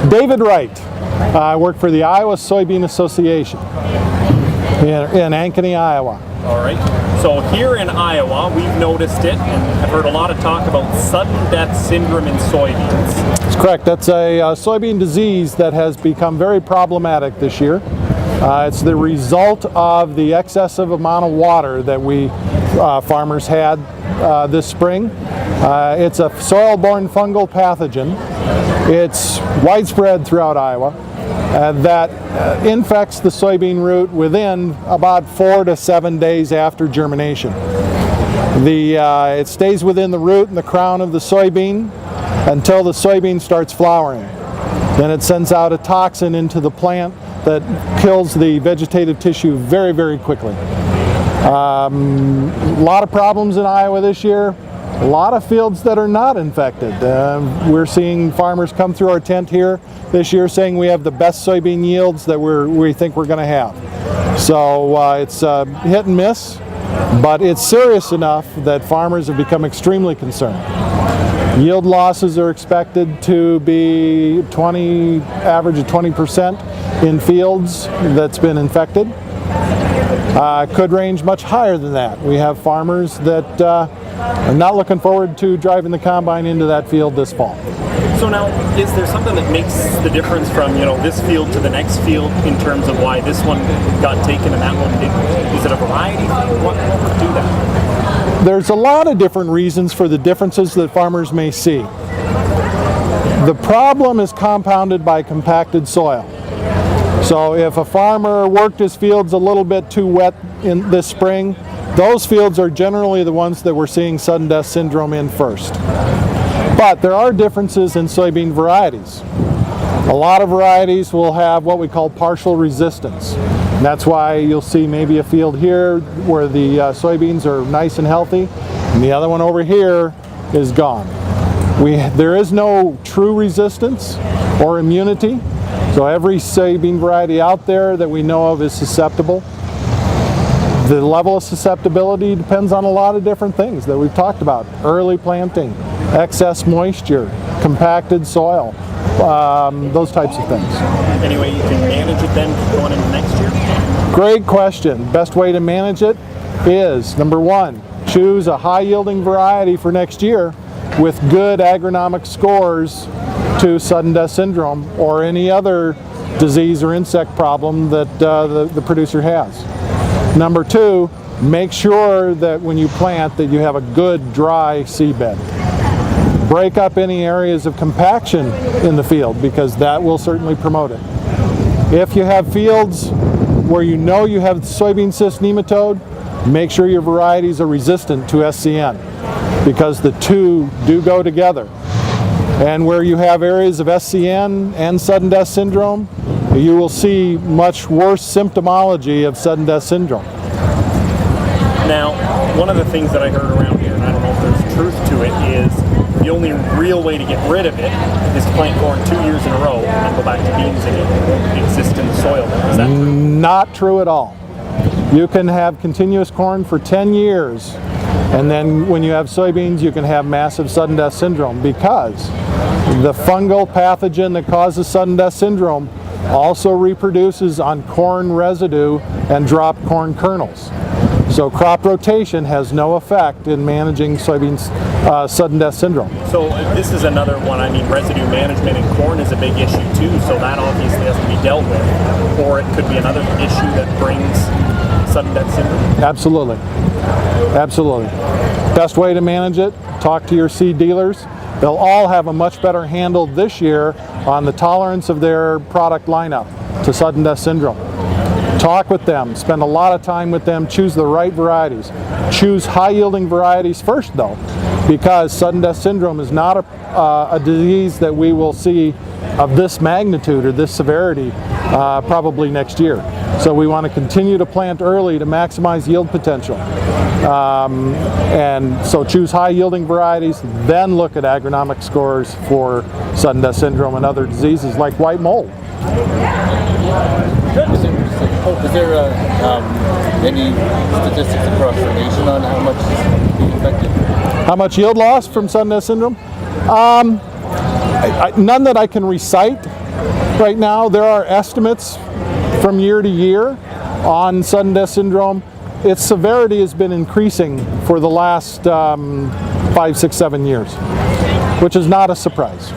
David Wright. I work for the Iowa Soybean Association in Ankeny, Iowa. All right. So here in Iowa, we've noticed it and have heard a lot of talk about sudden death syndrome in soybeans. That's correct. That's a soybean disease that has become very problematic this year. It's the result of the excessive amount of water that we farmers had this spring. It's a soil-borne fungal pathogen. It's widespread throughout Iowa that infects the soybean root within about 4 to 7 days after germination. It stays within the root and the crown of the soybean until the soybean starts flowering. Then it sends out a toxin into the plant that kills the vegetative tissue very, very quickly. A lot of problems in Iowa this year. A lot of fields that are not infected. We're seeing farmers come through our tent here this year saying we have the best soybean yields that we think we're going to have. So it's hit and miss, but it's serious enough that farmers have become extremely concerned. Yield losses are expected to be average of 20% in fields that's been infected. Could range much higher than that. We have farmers that are not looking forward to driving the combine into that field this fall. So now, is there something that makes the difference from this field to the next field in terms of why this one got taken and that one didn't? Is it a variety thing? What would do that? There's a lot of different reasons for the differences that farmers may see. The problem is compounded by compacted soil. So if a farmer worked his fields a little bit too wet in this spring, those fields are generally the ones that we're seeing sudden death syndrome in first. But there are differences in soybean varieties. A lot of varieties will have what we call partial resistance. And that's why you'll see maybe a field here where the soybeans are nice and healthy, and the other one over here is gone. There is no true resistance or immunity. So every soybean variety out there that we know of is susceptible. The level of susceptibility depends on a lot of different things that we've talked about. Early planting, excess moisture, compacted soil, those types of things. Any way you can manage it then going into next year? Great question. Best way to manage it is, number one, choose a high-yielding variety for next year with good agronomic scores to sudden death syndrome or any other disease or insect problem that the producer has. Number two, make sure that when you plant that you have a good dry seedbed. Break up any areas of compaction in the field because that will certainly promote it. If you have fields where you know you have soybean cyst nematode, make sure your varieties are resistant to SCN because the two do go together. And where you have areas of SCN and sudden death syndrome, you will see much worse symptomology of sudden death syndrome. Now, one of the things that I heard around here, and I don't know if there's truth to it, is the only real way to get rid of it is to plant corn 2 years in a row and go back to beans and it won't exist in the soil. Is that true? Not true at all. You can have continuous corn for 10 years, and then when you have soybeans, you can have massive sudden death syndrome because the fungal pathogen that causes sudden death syndrome also reproduces on corn residue and dropped corn kernels. So crop rotation has no effect in managing soybeans sudden death syndrome. So this is another one. I mean, residue management in corn is a big issue too, so that obviously has to be dealt with. Or it could be another issue that brings sudden death syndrome. Absolutely. Absolutely. Best way to manage it, talk to your seed dealers. They'll all have a much better handle this year on the tolerance of their product lineup to sudden death syndrome. Talk with them, spend a lot of time with them, choose the right varieties. Choose high-yielding varieties first though, because sudden death syndrome is not a disease that we will see of this magnitude or this severity probably next year. So we want to continue to plant early to maximize yield potential. And so choose high-yielding varieties, then look at agronomic scores for sudden death syndrome and other diseases like white mold. Is there any statistics across the nation on how much is being affected? How much yield loss from sudden death syndrome? None that I can recite. right now there are estimates from year to year on sudden death syndrome. Its severity has been increasing for the last 5, 6, 7 years, which is not a surprise.